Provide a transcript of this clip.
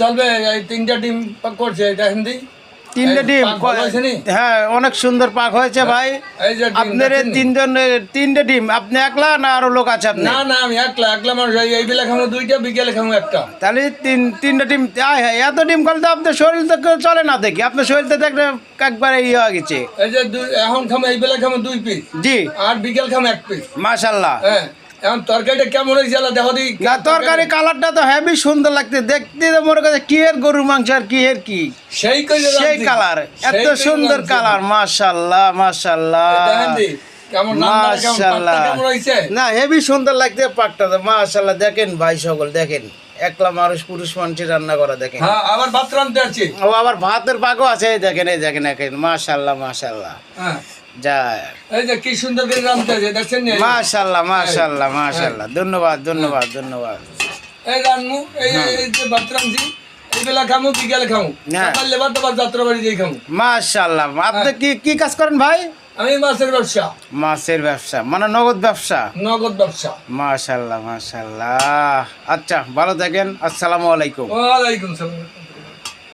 চলবে এই 3টা ডিম পাক করছে দেখেন দি 3টে ডিম হ্যাঁ অনেক সুন্দর পাক হয়েছে ভাই আপনার তিনটে ডিম আপনি একলা না আরো লোক আছে আপনি না আমি একলা মানুষ এই বেলা খাবো 2টা বিকেলে খাবো একটা তাহলে তিনটে ডিম এত ডিম করলে তো আপনার শরীর তো চলে না দেখি আপনার শরীর তো দেখলে একবারে ইয়ে হয়ে গেছে এই যে এখন খাবো এই বেলা খাবো 2 পিস জি আর বিকেল খাবো 1 পিস মাশাআল্লাহ হ্যাঁ এখন তরকারিটা কেমন হয়েছে দেখো দি তরকারি কালারটা তো হেভি সুন্দর লাগছে দেখতে তো মনে করছে কি এর গরুর মাংস আর কি এর কি সেই কালার এত সুন্দর কালার মাশাআল্লাহ মাশাআল্লাহ মাশাআল্লাহ না হেভি সুন্দর লাগছে পাকটা মাশাআল্লাহ দেখেন ভাই সকল দেখেন একলা মানুষ পুরুষ মানুষের রান্না করা দেখেন হ্যাঁ আবার ভাত রাঁধতে আছে ও আবার ভাতের পাকও আছে দেখেন এই দেখেন মাশাআল্লাহ মাশাআল্লাহ হ্যাঁ এই যে কি সুন্দর করে রাঁধতে আছে দেখছেন মাশাআল্লাহ মাশাআল্লাহ মাশাআল্লাহ ধন্যবাদ ধন্যবাদ ধন্যবাদ এই রান্নু এই যে ভাত রাঁধছি এই বেলা খামু বিকেলে খামু সকাল লেবার তো যাত্রা বাড়ি যাই খামু মাশাআল্লাহ আপনি কি কাজ করেন ভাই আমি মাছের ব্যবসা মানে নগদ ব্যবসা মাশাআল্লাহ মাশাআল্লাহ আচ্ছা ভালো থাকেন আসসালামু আলাইকুম ওয়া আলাইকুম সালাম